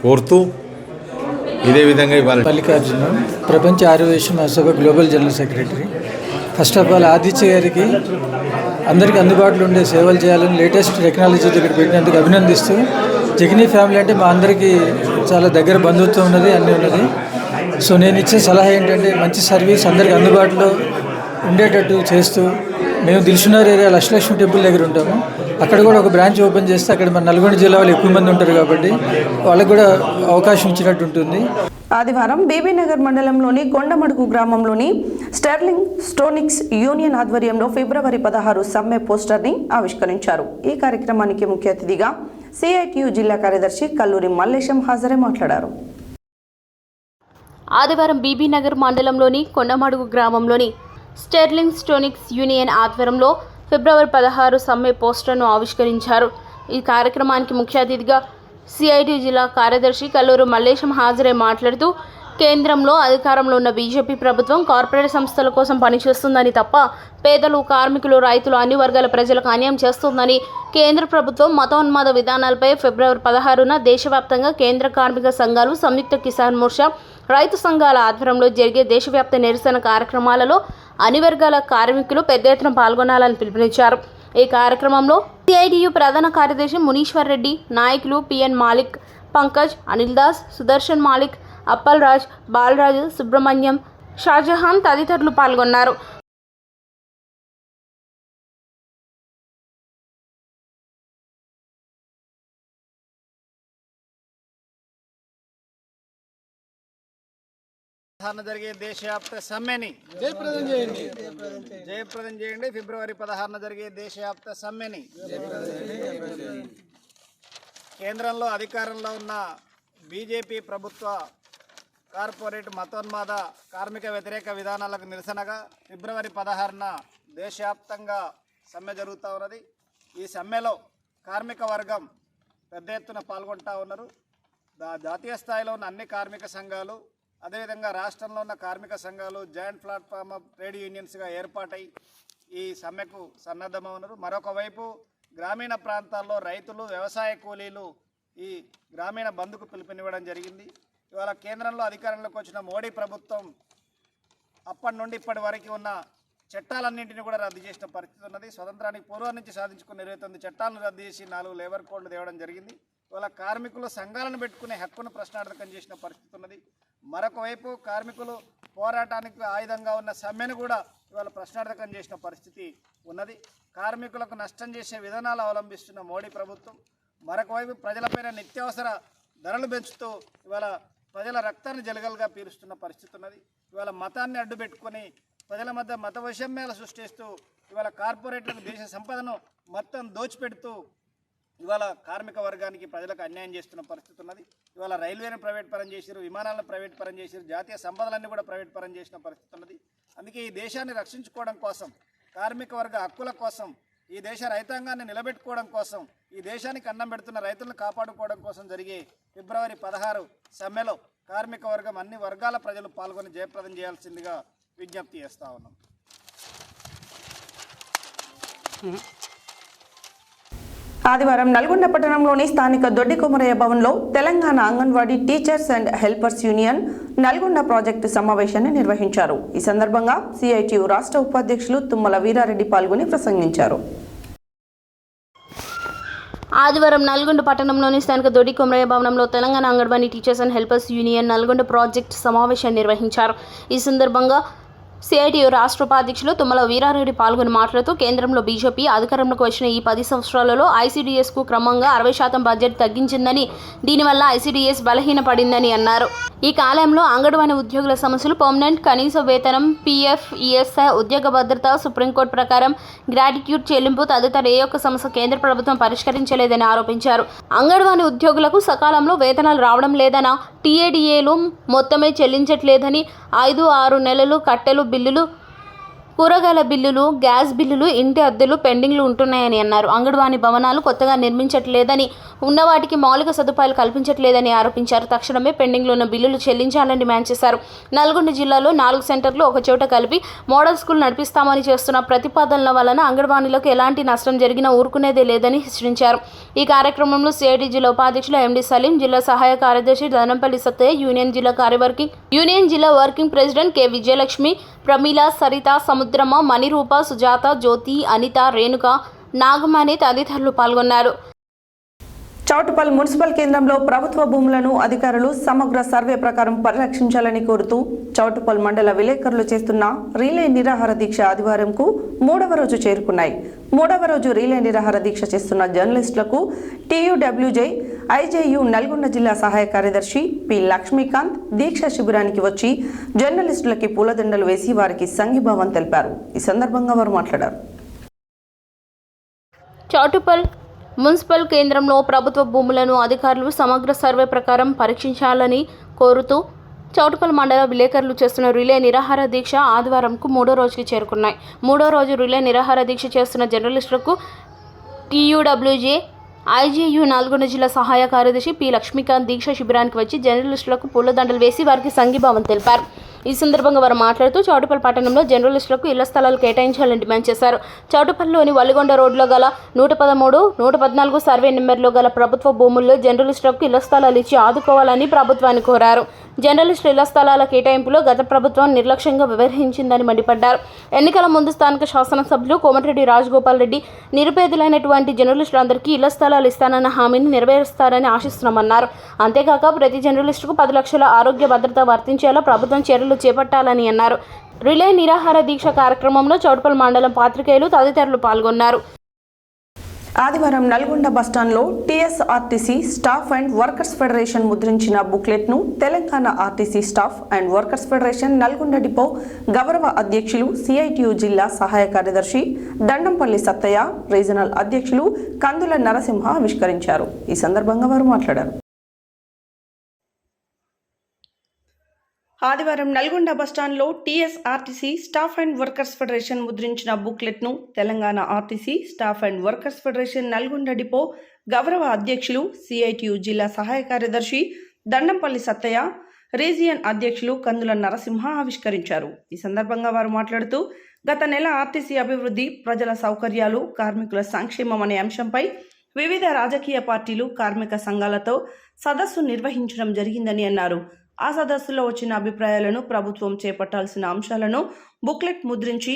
కోరుతూ, ఇదే విధంగా ఇవాళ Mallikarjuna, Prapancha Ayurveda Mahasabha global general secretary. First of all Aditya గారికి అందరికీ అందుబాటులో ఉండే సేవలు చేయాలని లేటెస్ట్ టెక్నాలజీ దగ్గర పెట్టినందుకు అభినందిస్తూ, జగిని ఫ్యామిలీ అంటే మా అందరికీ చాలా దగ్గర బంధుత్వం ఉన్నది, అన్నీ ఉన్నది. సో నేను ఇచ్చే సలహా ఏంటంటే మంచి సర్వీస్ అందరికీ అందుబాటులో ఉండేటట్టు చేస్తూ, మేము దిల్సుఖ్నగర్ ఏరియా లక్ష్మీ టెంపుల్ దగ్గర ఉంటాము, అక్కడ కూడా ఒక బ్రాంచ్ ఓపెన్ చేస్తే అక్కడ మన నల్గొండ జిల్లా వాళ్ళు ఎక్కువ మంది ఉంటారు కాబట్టి వాళ్ళకు కూడా అవకాశం ఇచ్చినట్టు ఉంటుంది. ఆదివారం బీబీనగర్ మండలంలోని కొండమడుగు గ్రామంలోని స్టెర్లింగ్ స్టోనిక్స్ యూనియన్ ఆధ్వర్యంలో ఫిబ్రవరి 16 సమ్మె పోస్టర్ని ఆవిష్కరించారు. ఈ కార్యక్రమానికి ముఖ్య అతిథిగా సిఐటియు జిల్లా కార్యదర్శి కల్లూరి మల్లేశం హాజరై మాట్లాడారు. ఆదివారం బీబీనగర్ మండలంలోని కొండమడుగు గ్రామంలోని స్టెర్లింగ్ స్టోనిక్స్ యూనియన్ ఆధ్వర్యంలో ఫిబ్రవరి 16 సమ్మె పోస్టర్ను ఆవిష్కరించారు. ఈ కార్యక్రమానికి ముఖ్య అతిథిగా సిఐటి జిల్లా కార్యదర్శి కల్లూరు మల్లేశం హాజరై మాట్లాడుతూ, కేంద్రంలో అధికారంలో ఉన్న బీజేపీ ప్రభుత్వం కార్పొరేట్ సంస్థల కోసం పనిచేస్తుందని తప్ప పేదలు, కార్మికులు, రైతులు, అన్ని వర్గాల ప్రజలకు అన్యాయం చేస్తుందని, కేంద్ర ప్రభుత్వం మతోన్మాద విధానాలపై ఫిబ్రవరి 16న దేశవ్యాప్తంగా కేంద్ర కార్మిక సంఘాలు, సంయుక్త కిసాన్ మోర్చా, రైతు సంఘాల ఆధ్వర్యంలో జరిగే దేశవ్యాప్త నిరసన కార్యక్రమాలలో అన్ని వర్గాల కార్మికులు పెద్ద ఎత్తున పాల్గొనాలని పిలుపునిచ్చారు. ఈ కార్యక్రమంలో సిఐటియు ప్రధాన కార్యదర్శి మునీశ్వర్ రెడ్డి, నాయకులు పిఎన్ మాలిక్, పంకజ్, అనిల్ దాస్, సుదర్శన్ మాలిక్, అప్పల్ రాజ్, బాలరాజు, సుబ్రహ్మణ్యం, షాజహాన్ తదితరులు పాల్గొన్నారు. జరిగే దేశవ్యాప్త సమ్మెని జయప్రదం చేయండి. ఫిబ్రవరి 16న జరిగే దేశవ్యాప్త సమ్మెని కేంద్రంలో అధికారంలో ఉన్న బీజేపీ ప్రభుత్వ కార్పొరేట్ మతోన్మాద కార్మిక వ్యతిరేక విధానాలకు నిరసనగా ఫిబ్రవరి 16న దేశవ్యాప్తంగా సమ్మె జరుగుతూ ఉన్నది. ఈ సమ్మెలో కార్మిక వర్గం పెద్ద ఎత్తున పాల్గొంటూ ఉన్నారు. జాతీయ స్థాయిలో ఉన్న అన్ని కార్మిక సంఘాలు, అదేవిధంగా రాష్ట్రంలో ఉన్న కార్మిక సంఘాలు జాయింట్ ప్లాట్ఫామ్ ఆఫ్ ట్రేడ్ యూనియన్స్గా ఏర్పాటై ఈ సమ్మెకు సన్నద్ధమవుతున్నారు. మరొక వైపు గ్రామీణ ప్రాంతాల్లో రైతులు, వ్యవసాయ కూలీలు ఈ గ్రామీణ బంద్కు పిలుపునివ్వడం జరిగింది. ఇవాళ కేంద్రంలో అధికారంలోకి వచ్చిన మోడీ ప్రభుత్వం అప్పటి నుండి ఇప్పటి వరకు ఉన్న చట్టాలన్నింటినీ కూడా రద్దు చేసిన పరిస్థితి ఉన్నది. స్వతంత్రానికి పూర్వం నుంచి సాధించుకున్న 29 చట్టాలను రద్దు చేసి 4 లేబర్ కోడ్లు తేవడం జరిగింది. ఇవాళ కార్మికులు సంఘాలను పెట్టుకునే హక్కును ప్రశ్నార్థకం చేసిన పరిస్థితి ఉన్నది. మరొక వైపు కార్మికులు పోరాటానికి ఆయుధంగా ఉన్న సమ్మెను కూడా ఇవాళ ప్రశ్నార్థకం చేసిన పరిస్థితి ఉన్నది. కార్మికులకు నష్టం చేసే విధానాలు అవలంబిస్తున్న మోడీ ప్రభుత్వం, మరొక వైపు ప్రజలపైన నిత్యావసర ధరలు పెంచుతూ ఇవాళ ప్రజల రక్తాన్ని జలగలుగా పీలుస్తున్న పరిస్థితి ఉన్నది. ఇవాళ మతాన్ని అడ్డుపెట్టుకొని ప్రజల మధ్య మత వైషమ్యాలు సృష్టిస్తూ ఇవాళ కార్పొరేట్లకు దేశ సంపదను మొత్తం దోచిపెడుతూ ఇవాళ కార్మిక వర్గానికి ప్రజలకు అన్యాయం చేస్తున్న పరిస్థితి ఉన్నది. ఇవాళ రైల్వేను ప్రైవేట్ పరం చేశారు, విమానాలను ప్రైవేట్ పరం చేశారు, జాతీయ సంపదలన్నీ కూడా ప్రైవేట్ పరం చేసిన పరిస్థితి ఉన్నది. అందుకే ఈ దేశాన్ని రక్షించుకోవడం కోసం, కార్మిక వర్గ హక్కుల కోసం, ఈ దేశ రైతాంగాన్ని నిలబెట్టుకోవడం కోసం, ఈ దేశానికి అన్నం పెడుతున్న రైతులను కాపాడుకోవడం కోసం జరిగే ఫిబ్రవరి 16 సమ్మెలో కార్మిక వర్గం అన్ని వర్గాల ప్రజలు పాల్గొని జయప్రదం చేయాల్సిందిగా విజ్ఞప్తి చేస్తా ఉన్నాం. ఆదివారం నల్గొండ పట్టణంలోని స్థానిక దొడ్డి కొమరయ్య భవన్లో Telangana anganwadi teachers and helpers union Nalgonda project సమావేశాన్ని నిర్వహించారు. ఈ సందర్భంగా సిఐటియు రాష్ట్ర ఉపాధ్యక్షులు తుమ్మల వీరారెడ్డి పాల్గొని ప్రసంగించారు. ఆదివారం నల్గొండ పట్టణంలోని స్థానిక దొడ్డి కొమరయ్య భవనంలో Telangana anganwadi teachers and helpers union Nalgonda project సమావేశాన్ని నిర్వహించారు. ఈ సందర్భంగా సిఐటియు రాష్ట్ర ఉపాధ్యక్షులు తుమ్మల వీరారెడ్డి పాల్గొని మాట్లాడుతూ కేంద్రంలో బీజేపీ అధికారంలోకి వచ్చిన ఈ 10 సంవత్సరాలలో ఐసీడీఎస్కు క్రమంగా 60% బడ్జెట్ తగ్గించిందని, దీనివల్ల ఐసీడీఎస్ బలహీనపడిందని అన్నారు. ఈ కాలంలో అంగన్వాడీ ఉద్యోగుల సమస్యలు పర్మనెంట్ కనీస వేతనం, పీఎఫ్, ఈఎస్ఐ, ఉద్యోగ భద్రత, సుప్రీంకోర్టు ప్రకారం గ్రాట్యుటీ చెల్లింపు తదితర ఏ ఒక్క సమస్య కేంద్ర ప్రభుత్వం పరిష్కరించలేదని ఆరోపించారు. అంగన్వాడీ ఉద్యోగులకు సకాలంలో వేతనాలు రావడం లేదన్న, టీఏడీఏలు మొత్తమే చెల్లించట్లేదని, 5-6 నెలలు కట్టెలు బిల్లులు, కూరగాయల బిల్లులు, గ్యాస్ బిల్లులు, ఇంటి అద్దెలు పెండింగ్లు ఉంటున్నాయని అన్నారు. అంగన్వాడీ భవనాలు కొత్తగా నిర్మించట్లేదని, ఉన్నవాటికి మౌలిక సదుపాయాలు కల్పించట్లేదని ఆరోపించారు. తక్షణమే పెండింగ్లో ఉన్న బిల్లులు చెల్లించాలని డిమాండ్ చేశారు. నల్గొండ జిల్లాలో 4 సెంటర్లు ఒక చోట కలిపి మోడల్ స్కూల్ నడిపిస్తామని చేస్తున్న ప్రతిపాదనల వలన అంగన్వాడీలకు ఎలాంటి నష్టం జరిగినా ఊరుకునేదే లేదని హెచ్చరించారు. ఈ కార్యక్రమంలో సిఐటి జిల్లా ఉపాధ్యక్షులు ఎండి సలీం, జిల్లా సహాయ కార్యదర్శి దండంపల్లి సత్తయ్య, యూనియన్ జిల్లా working president K Vijayalakshmi, Pramila, Saritha, Samudrama, Manirupa, Sujatha, Jyothi, Anitha, Renuka, Nagamani తదితరులు పాల్గొన్నారు. చౌటుపల్ మున్సిపల్ కేంద్రంలో ప్రభుత్వ భూములను అధికారులు సమగ్ర సర్వే ప్రకారం పరిరక్షించాలని కోరుతూ చౌటుపల్ మండల విలేకరులు చేస్తున్న రీలే నిరాహార దీక్ష ఆదివారంకు 3వ రోజు చేరుకున్నాయి. 3వ రోజు రీలే నిరాహార దీక్ష చేస్తున్న జర్నలిస్టులకు టీయూడబ్ల్యూజే ఐజేయు నల్గొండ జిల్లా సహాయ కార్యదర్శి పి లక్ష్మీకాంత్ దీక్ష శిబిరానికి వచ్చి జర్నలిస్టులకి పూలదండలు వేసి వారికి సంఘీభావం తెలిపారు. ఈ సందర్భంగా వారు మాట్లాడారు. చౌటుపల్ మున్సిపల్ కేంద్రంలో ప్రభుత్వ భూములను అధికారులు సమగ్ర సర్వే ప్రకారం పరీక్షించాలని కోరుతూ చౌటుపల్ మండల విలేకరులు చేస్తున్న రిలే నిరాహార దీక్ష ఆదివారంకు 3వ రోజుకి చేరుకున్నాయి. 3వ రోజు రిలే నిరాహార దీక్ష చేస్తున్న జర్నలిస్టులకు టీయూడబ్ల్యూజే ఐజేయు నల్గొండ జిల్లా సహాయ కార్యదర్శి పి లక్ష్మీకాంత్ దీక్ష శిబిరానికి వచ్చి జర్నలిస్టులకు పూలదండలు వేసి వారికి సంఘీభావం తెలిపారు. ఈ సందర్భంగా వారు మాట్లాడుతూ చౌటుపల్ పట్టణంలో జర్నలిస్టులకు ఇళ్ల స్థలాలు కేటాయించాలని డిమాండ్ చేశారు. చౌటుపల్లిలోని వలిగొండ రోడ్లో గల 113, 114 సర్వే నెంబర్లో గల ప్రభుత్వ భూముల్లో జర్నలిస్టులకు ఇళ్ల స్థలాలు ఇచ్చి ఆదుకోవాలని ప్రభుత్వాన్ని కోరారు. జర్నలిస్టుల ఇళ్ల స్థలాల కేటాయింపులో గత ప్రభుత్వం నిర్లక్ష్యంగా వ్యవహరించిందని మండిపడ్డారు. ఎన్నికల ముందు స్థానిక శాసనసభ్యులు కోమటిరెడ్డి రాజగోపాల్ రెడ్డి నిరుపేదలైనటువంటి జర్నలిస్టులందరికీ ఇళ్ల స్థలాలు ఇస్తానన్న హామీని నెరవేరుస్తారని ఆశిస్తున్నామన్నారు. అంతేకాక ప్రతి జర్నలిస్టుకు 10 లక్షల ఆరోగ్య భద్రత వర్తించేలా ప్రభుత్వం చర్యలు చేపట్టాలని అన్నారు. రిలే నిరాహార దీక్ష కార్యక్రమంలో చౌటుపల్ మండలం పాత్రికేయులు తదితరులు పాల్గొన్నారు. ఆదివారం నల్గొండ బస్టాండ్లో TSRTC staff and workers federation ముద్రించిన బుక్లెట్ను Telangana RTC staff and workers federation Nalgonda depot గౌరవ అధ్యక్షులు సిఐటియు జిల్లా సహాయ కార్యదర్శి దండంపల్లి సత్తయ్య, రీజనల్ అధ్యక్షులు కందుల నరసింహ ఆవిష్కరించారు. ఈ సందర్భంగా వారు మాట్లాడారు. ఆదివారం నల్గొండ బస్టాండ్లో TSRTC staff and workers federation ముద్రించిన బుక్లెట్ను Telangana RTC staff and workers federation Nalgonda depot గౌరవ అధ్యక్షులు సిఐటియు జిల్లా సహాయ కార్యదర్శి దండంపల్లి సత్తయ్య, రీజియన్ అధ్యక్షులు కందుల నరసింహ ఆవిష్కరించారు. ఈ సందర్భంగా వారు మాట్లాడుతూ గత నెల ఆర్టీసీ అభివృద్ధి, ప్రజల సౌకర్యాలు, కార్మికుల సంక్షేమం అనే అంశంపై వివిధ రాజకీయ పార్టీలు, కార్మిక సంఘాలతో సదస్సు నిర్వహించడం జరిగిందని అన్నారు. ఆ సదస్సులో వచ్చిన అభిప్రాయాలను, ప్రభుత్వం చేపట్టాల్సిన అంశాలను బుక్లెట్ ముద్రించి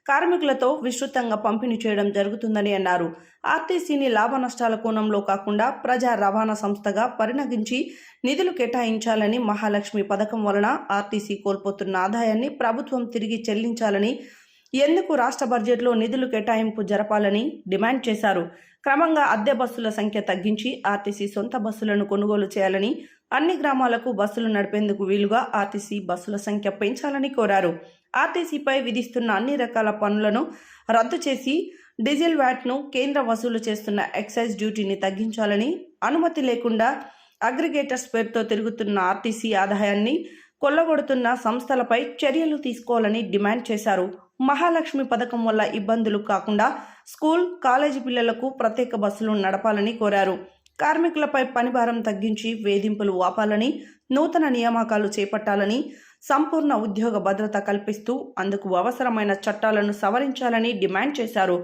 కార్మికులతో విస్తృతంగా పంపిణీ చేయడం జరుగుతుందని అన్నారు. ఆర్టీసీని లాభ నష్టాల కోణంలో కాకుండా ప్రజా రవాణా సంస్థగా పరిణమించి నిధులు కేటాయించాలని, మహాలక్ష్మి పథకం వలన ఆర్టీసీ కోల్పోతున్న ఆదాయాన్ని ప్రభుత్వం తిరిగి చెల్లించాలని, ఎందుకు రాష్ట్ర బడ్జెట్లో నిధులు కేటాయింపు జరపాలని డిమాండ్ చేశారు. క్రమంగా అద్దె బస్సుల సంఖ్య తగ్గించి ఆర్టీసీ సొంత బస్సులను కొనుగోలు చేయాలని, అన్ని గ్రామాలకు బస్సులు నడిపేందుకు వీలుగా ఆర్టీసీ బస్సుల సంఖ్య పెంచాలని కోరారు. ఆర్టీసీపై విధిస్తున్న అన్ని రకాల పన్నులను రద్దు చేసి డీజిల్ వ్యాట్ను, కేంద్ర వసూలు చేస్తున్న ఎక్సైజ్ డ్యూటీని తగ్గించాలని, అనుమతి లేకుండా అగ్రిగేటర్స్ పేరుతో తిరుగుతున్న ఆర్టీసీ ఆదాయాన్ని కొల్లగొడుతున్న సంస్థలపై చర్యలు తీసుకోవాలని డిమాండ్ చేశారు. మహాలక్ష్మి పథకం వల్ల ఇబ్బందులు కాకుండా స్కూల్, కాలేజీ పిల్లలకు ప్రత్యేక బస్సులు నడపాలని కోరారు. కార్మికులపై పనిభారం తగ్గించి వేధింపులు ఆపాలని, నూతన నియామకాలు చేపట్టాలని, సంపూర్ణ ఉద్యోగ భద్రత కల్పిస్తూ అందుకు అవసరమైన చట్టాలను సవరించాలని డిమాండ్ చేశారు.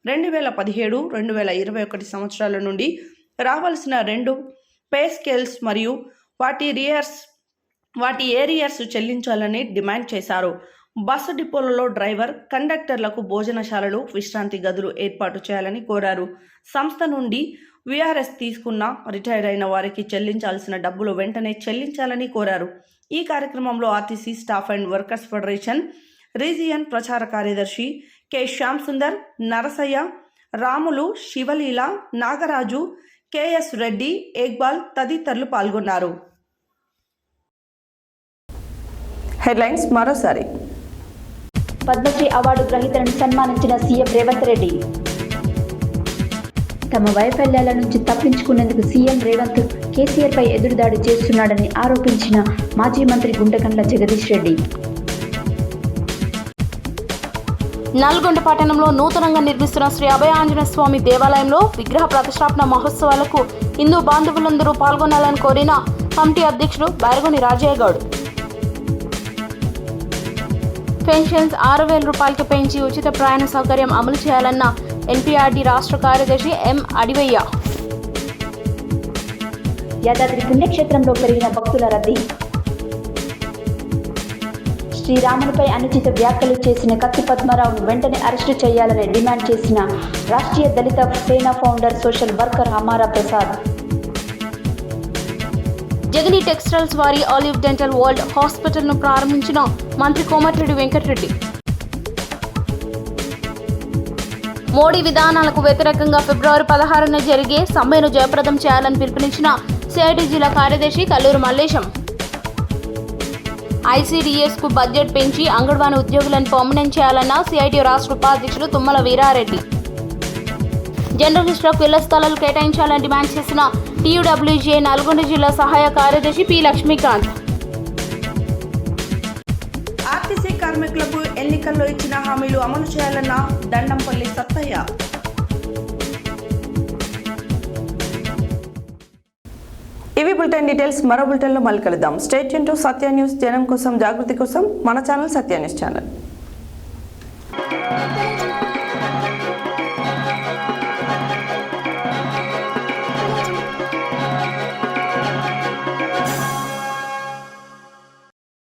2017-2021 సంవత్సరాల నుండి రావాల్సిన 2 పే స్కేల్స్ మరియు వాటి ఏరియర్స్ చెల్లించాలని డిమాండ్ చేశారు. బస్సు డిపోలలో డ్రైవర్, కండక్టర్లకు భోజనశాలలు, విశ్రాంతి గదులు ఏర్పాటు చేయాలని కోరారు. సంస్థ నుండి వీఆర్ఎస్ తీసుకున్న రిటైర్ అయిన వారికి చెల్లించాల్సిన డబ్బులు వెంటనే చెల్లించాలని కోరారు. ఈ కార్యక్రమంలో RTC staff and workers federation region ప్రచార కార్యదర్శి కె శ్యామ్ సుందర్, నరసయ్య, రాములు, శివలీల, నాగరాజు, కెఎస్ రెడ్డి, ఏక్బాల్ తదితరులు పాల్గొన్నారు. హెడ్లైన్స్ మరోసారి. పద్మశ్రీ అవార్డు గ్రహీతలను సన్మానించిన సీఎం రేవంత్ రెడ్డి. తమ వైఫల్యాల నుంచి తప్పించుకునేందుకు సీఎం రేవంత్ కేసీఆర్పై ఎదురుదాడి చేస్తున్నాడని ఆరోపించిన మాజీ మంత్రి గుంటకండ్ల జగదీష్ రెడ్డి. నల్గొండ పట్టణంలో నూతనంగా నిర్మిస్తున్న శ్రీ అభయ ఆంజనేయ స్వామి దేవాలయంలో విగ్రహ ప్రతిష్టాపన మహోత్సవాలకు హిందూ బాంధవులందరూ పాల్గొనాలని కోరిన కమిటీ అధ్యక్షుడు బైరగొని రాజయ్య గౌడ్. పెన్షన్స్ 6,000 రూపాయలకు పెంచి ఉచిత ప్రయాణ సౌకర్యం అమలు చేయాలన్న ఎన్పీఆర్డీ రాష్ట్ర కార్యదర్శి ఎం అడివయ్య. యాదాద్రి పుణ్యక్షేత్రంలో పెరిగిన భక్తుల రద్దీ. శ్రీరామునిపై అనుచిత వ్యాఖ్యలు చేసిన కత్తి పద్మారావును వెంటనే అరెస్టు చేయాలని డిమాండ్ చేసిన Rashtriya Dalit Sena founder social worker Hamara Prasad. Jagani textiles వారి ఆలివ్ డెంటల్ వరల్డ్ హాస్పిటల్ను ప్రారంభించిన మంత్రి కోమటిరెడ్డి వెంకటరెడ్డి. మోడీ విధానాలకు వ్యతిరేకంగా ఫిబ్రవరి 16న జరిగే సమ్మెను జయప్రదం చేయాలని పిలుపునిచ్చిన సిఐటి జిల్లా కార్యదర్శి కల్లూరు మల్లేశం. ఐసీడీఎస్కు బడ్జెట్ పెంచి అంగన్వాడీ ఉద్యోగులను పర్మనెంట్ చేయాలన్న సిఐటి రాష్ట్ర ఉపాధ్యక్షుడు తుమ్మల వీరారెడ్డి. జర్నలిస్టులకు ఇళ్ల స్థలాలు కేటాయించాలని డిమాండ్ చేసిన టీయూడబ్ల్యూజే నల్గొండ జిల్లా సహాయ కార్యదర్శి పి లక్ష్మీకాంత్. ఆర్టీసీ కార్మికులకు ఎన్నికల్లో ఇచ్చిన హామీలు అమలు చేయాలన్న దండంపల్లి సత్తయ్య. ఇవి బులెటిన్ డీటెయిల్స్. మరో బులెటిన్లో మళ్ళీ కలుద్దాం. Stay tune to Satya news. జనం కోసం, జాగృతి కోసం మన ఛానల్ సత్య న్యూస్ ఛానల్.